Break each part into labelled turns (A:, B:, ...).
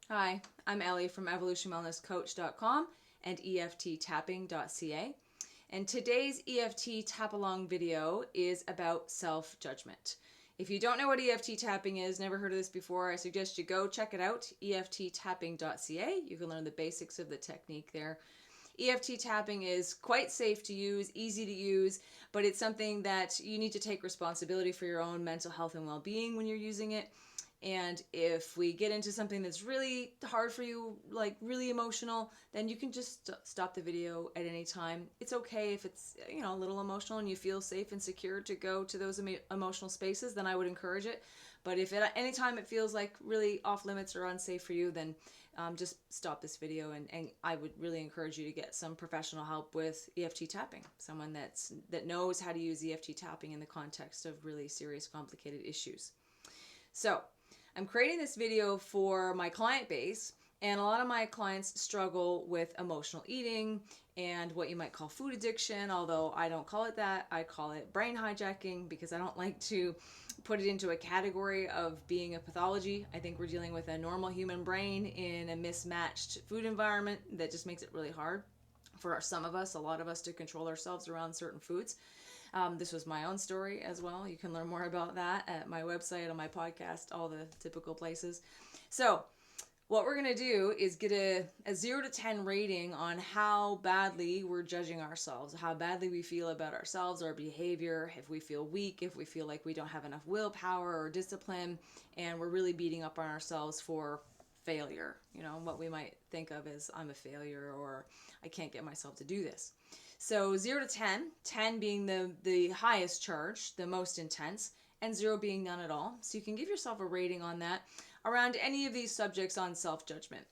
A: Hi, I'm Ellie from evolutionwellnesscoach.com and EFT And today's EFT tap along video is about self-judgment. If you don't know what EFT tapping is, never heard of this before, I suggest you go check it out, EFTtapping.ca. You can learn the basics of the technique there. EFT tapping is quite safe to use, easy to use, but it's something that you need to take responsibility for your own mental health and well-being when you're using it. And if we get into something that's really hard for you, like really emotional, then you can just stop the video at any time. It's okay if it's, a little emotional and you feel safe and secure to go to those emotional spaces, then I would encourage it. But if at any time it feels like really off limits or unsafe for you, then just stop this video, and I would really encourage you to get some professional help with EFT tapping, someone that knows how to use EFT tapping in the context of really serious, complicated issues. So I'm creating this video for my client base, and a lot of my clients struggle with emotional eating and what you might call food addiction, although I don't call it that. I call it brain hijacking because I don't like to put it into a category of being a pathology. I think we're dealing with a normal human brain in a mismatched food environment that just makes it really hard for some of us, a lot of us, to control ourselves around certain foods. This was my own story as well. You can learn more about that at my website, on my podcast, all the typical places. So what we're going to do is get a 0 to 10 rating on how badly we're judging ourselves, how badly we feel about ourselves, our behavior, if we feel weak, if we feel like we don't have enough willpower or discipline, and we're really beating up on ourselves for failure. What we might think of as I'm a failure, or I can't get myself to do this. So 0 to 10, 10 being the highest charge, the most intense, and 0 being none at all. So you can give yourself a rating on that around any of these subjects on self-judgment.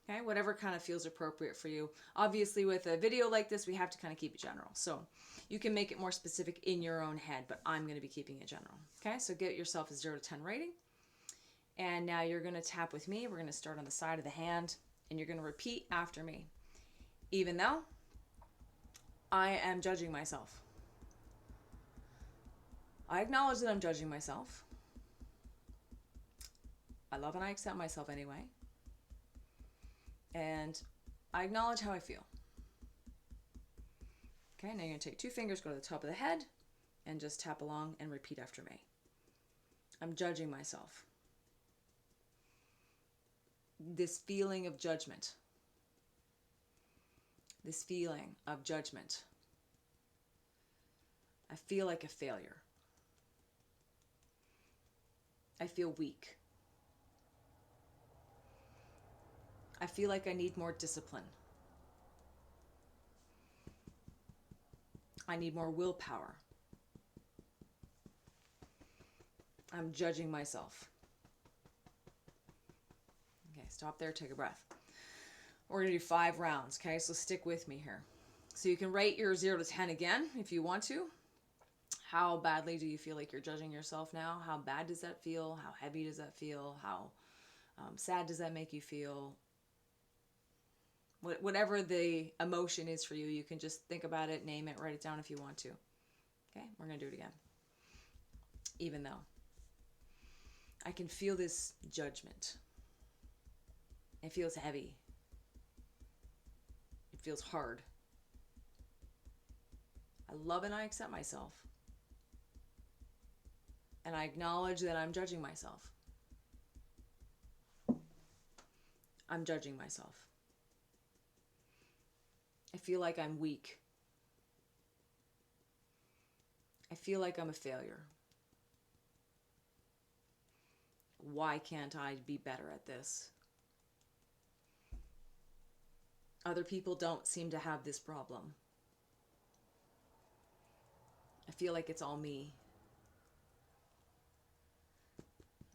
A: Okay, whatever kind of feels appropriate for you. Obviously, with a video like this, we have to kind of keep it general. So you can make it more specific in your own head, but I'm going to be keeping it general. Okay, so get yourself a 0 to 10 rating. And now you're going to tap with me. We're going to start on the side of the hand, and you're going to repeat after me. Even though I am judging myself. I acknowledge that I'm judging myself. I love and I accept myself anyway. And I acknowledge how I feel. Okay, now you're going to take 2 fingers, go to the top of the head, and just tap along and repeat after me. I'm judging myself. This feeling of judgment. This feeling of judgment. I feel like a failure. I feel weak. I feel like I need more discipline. I need more willpower. I'm judging myself. Okay, stop there, take a breath. We're going to do 5 rounds, okay? So stick with me here. So you can rate your 0 to 10 again if you want to. How badly do you feel like you're judging yourself now? How bad does that feel? How heavy does that feel? How sad does that make you feel? Whatever the emotion is for you, you can just think about it, name it, write it down if you want to. Okay, we're going to do it again. Even though I can feel this judgment. It feels heavy. It feels hard. I love and I accept myself. And I acknowledge that I'm judging myself. I'm judging myself. I feel like I'm weak. I feel like I'm a failure. Why can't I be better at this? Other people don't seem to have this problem. I feel like it's all me.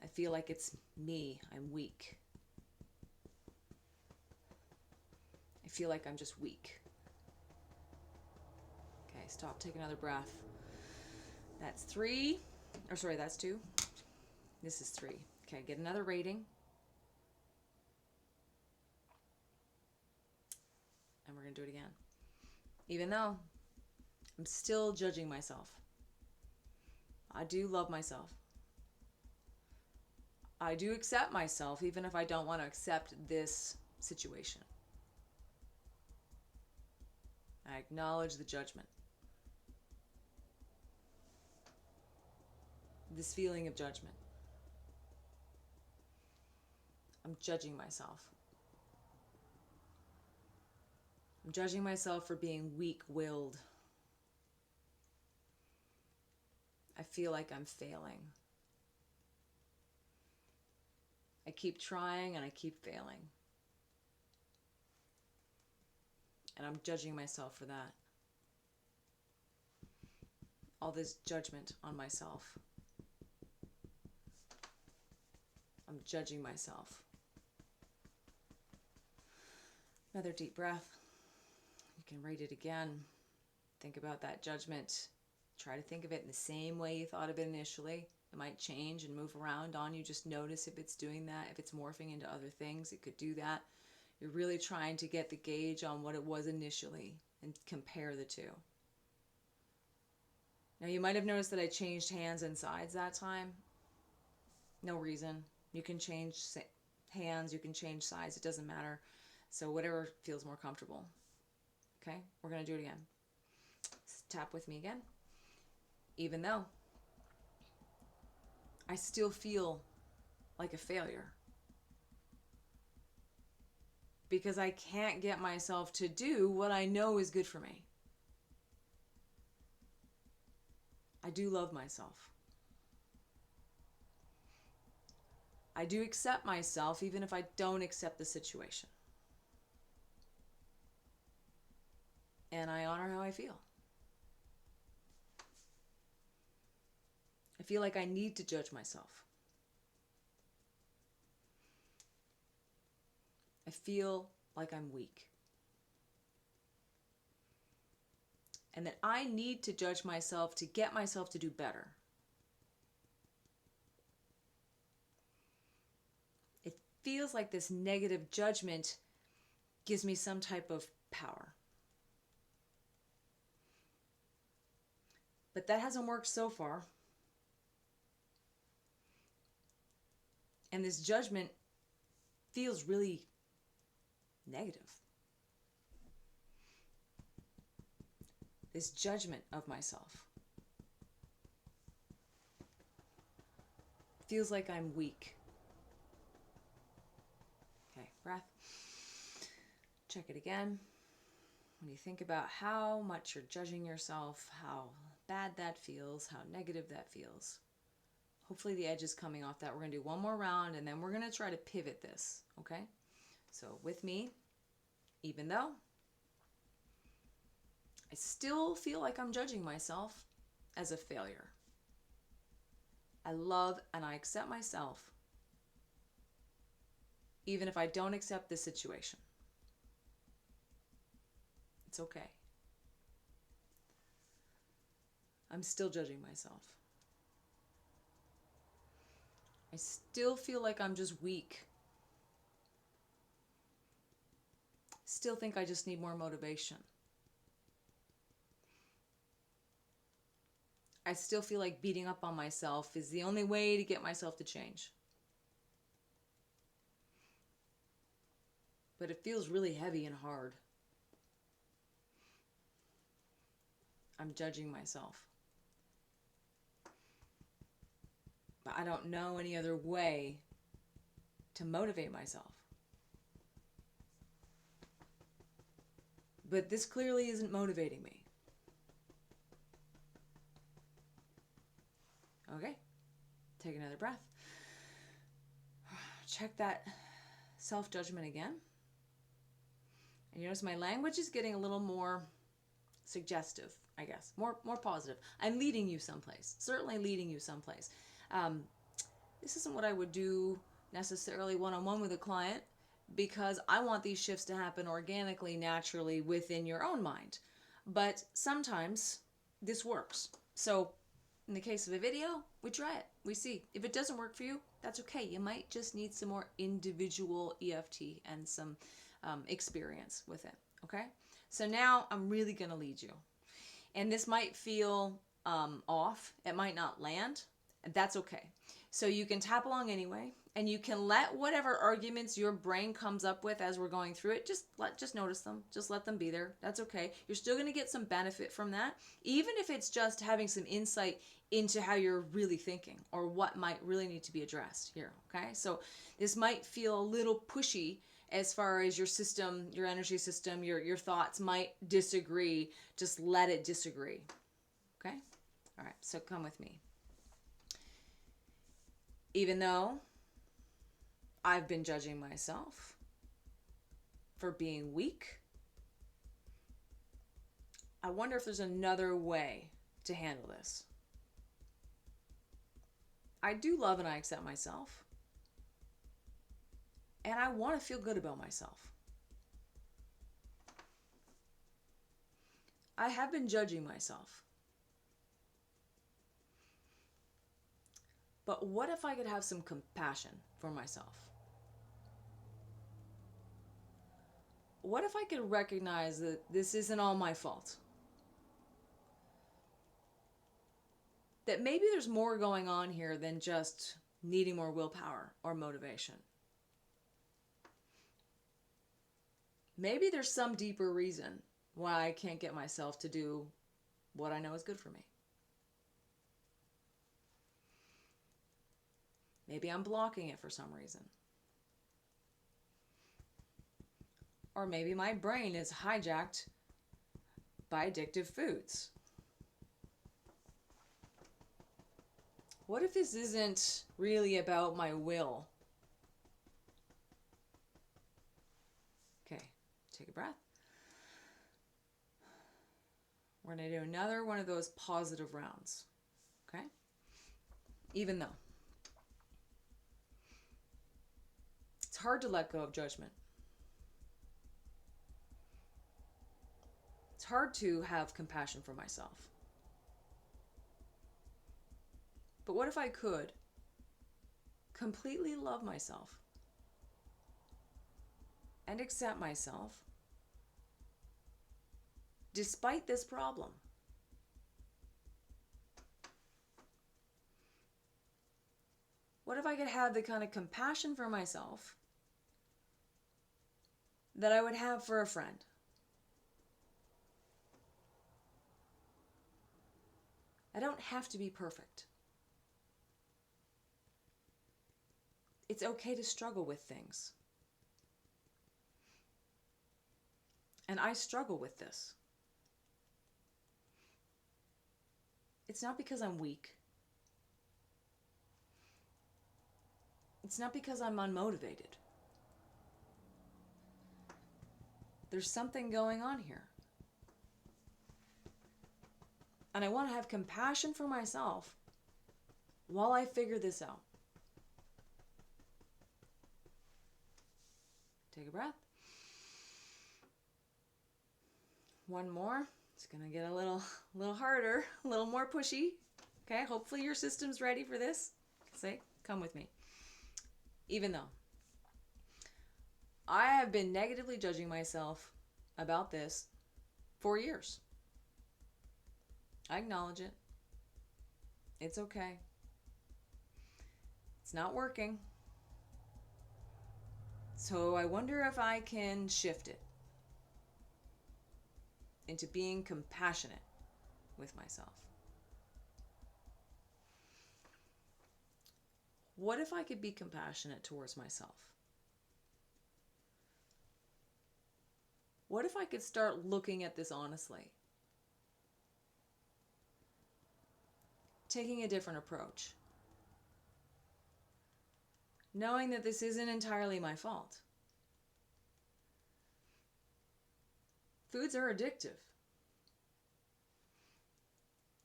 A: I feel like it's me. I'm weak. I feel like I'm just weak. Okay, stop, take another breath. That's 3. That's 2. This is 3. Okay, get another rating. And we're going to do it again. Even though I'm still judging myself. I do love myself. I do accept myself even if I don't want to accept this situation. I acknowledge the judgment. This feeling of judgment. I'm judging myself. I'm judging myself for being weak-willed. I feel like I'm failing. I keep trying and I keep failing. And I'm judging myself for that. All this judgment on myself. I'm judging myself. Another deep breath. You can write it again. Think about that judgment. Try to think of it in the same way you thought of it initially. It might change and move around on you. Just notice if it's doing that. If it's morphing into other things, it could do that. You're really trying to get the gauge on what it was initially and compare the two. Now you might have noticed that I changed hands and sides that time. No reason. You can change hands, you can change sides, it doesn't matter. So whatever feels more comfortable. Okay, we're going to do it again. Tap with me again. Even though I still feel like a failure because I can't get myself to do what I know is good for me. I do love myself. I do accept myself even if I don't accept the situation. And I honor how I feel. I feel like I need to judge myself. I feel like I'm weak. And that I need to judge myself to get myself to do better. It feels like this negative judgment gives me some type of power. But that hasn't worked so far. And this judgment feels really negative. This judgment of myself feels like I'm weak. Okay, breath. Check it again. When you think about how much you're judging yourself, how bad that feels, how negative that feels. Hopefully the edge is coming off that. We're going to do one more round and then we're going to try to pivot this, okay? So with me, even though I still feel like I'm judging myself as a failure, I love and I accept myself even if I don't accept this situation. It's okay. I'm still judging myself. I still feel like I'm just weak. Still think I just need more motivation. I still feel like beating up on myself is the only way to get myself to change. But it feels really heavy and hard. I'm judging myself. But I don't know any other way to motivate myself. But this clearly isn't motivating me. Okay, take another breath. Check that self-judgment again. And you notice my language is getting a little more suggestive, I guess, more positive. I'm leading you someplace, certainly leading you someplace. This isn't what I would do necessarily one-on-one with a client because I want these shifts to happen organically, naturally within your own mind. But sometimes this works. So in the case of a video, we try it. We see. If it doesn't work for you, that's okay. You might just need some more individual EFT and some experience with it. Okay? So now I'm really going to lead you. And this might feel off. It might not land. That's okay. So you can tap along anyway, and you can let whatever arguments your brain comes up with as we're going through it, just notice them. Just let them be there. That's okay. You're still going to get some benefit from that, even if it's just having some insight into how you're really thinking or what might really need to be addressed here, okay? So this might feel a little pushy as far as your system, your energy system, your thoughts might disagree. Just let it disagree, okay? All right, so come with me. Even though I've been judging myself for being weak, I wonder if there's another way to handle this. I do love and I accept myself, and I want to feel good about myself. I have been judging myself. But what if I could have some compassion for myself? What if I could recognize that this isn't all my fault? That maybe there's more going on here than just needing more willpower or motivation. Maybe there's some deeper reason why I can't get myself to do what I know is good for me. Maybe I'm blocking it for some reason. Or maybe my brain is hijacked by addictive foods. What if this isn't really about my will? Okay, take a breath. We're going to do another one of those positive rounds. Okay? Even though it's hard to let go of judgment. It's hard to have compassion for myself. But what if I could completely love myself and accept myself despite this problem? What if I could have the kind of compassion for myself that I would have for a friend? I don't have to be perfect. It's okay to struggle with things. And I struggle with this. It's not because I'm weak. It's not because I'm unmotivated. There's something going on here. And I want to have compassion for myself while I figure this out. Take a breath. One more. It's going to get a little harder, a little more pushy. Okay, hopefully your system's ready for this. Say, come with me. Even though I have been negatively judging myself about this for years. I acknowledge it. It's okay. It's not working. So I wonder if I can shift it into being compassionate with myself. What if I could be compassionate towards myself? What if I could start looking at this honestly? Taking a different approach. Knowing that this isn't entirely my fault. Foods are addictive.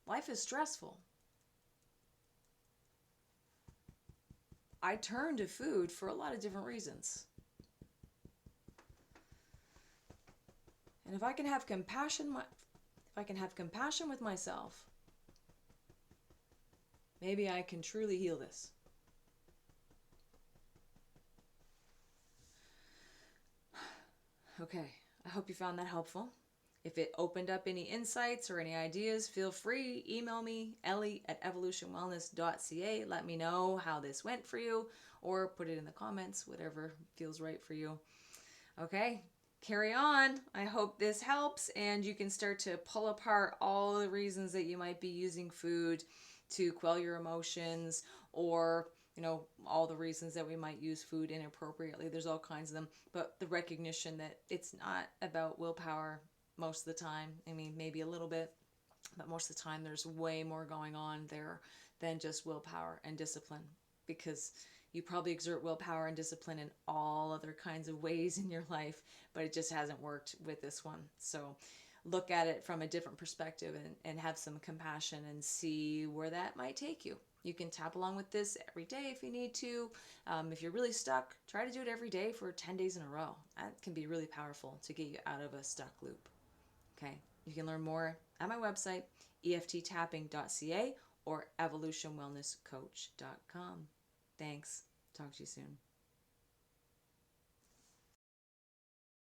A: Life is stressful. I turn to food for a lot of different reasons. And if I can have compassion with myself, maybe I can truly heal this. Okay, I hope you found that helpful. If it opened up any insights or any ideas, feel free, email me, ellie@evolutionwellness.ca. Let me know how this went for you, or put it in the comments, whatever feels right for you. Okay, carry on. I hope this helps and you can start to pull apart all the reasons that you might be using food to quell your emotions, or all the reasons that we might use food inappropriately. There's all kinds of them, but the recognition that it's not about willpower most of the time. I mean, maybe a little bit, but most of the time there's way more going on there than just willpower and discipline, because you probably exert willpower and discipline in all other kinds of ways in your life, but it just hasn't worked with this one. So look at it from a different perspective, and have some compassion and see where that might take you. You can tap along with this every day if you need to. If you're really stuck, try to do it every day for 10 days in a row. That can be really powerful to get you out of a stuck loop. Okay, you can learn more at my website, EFTtapping.ca or evolutionwellnesscoach.com. Thanks. Talk to you soon.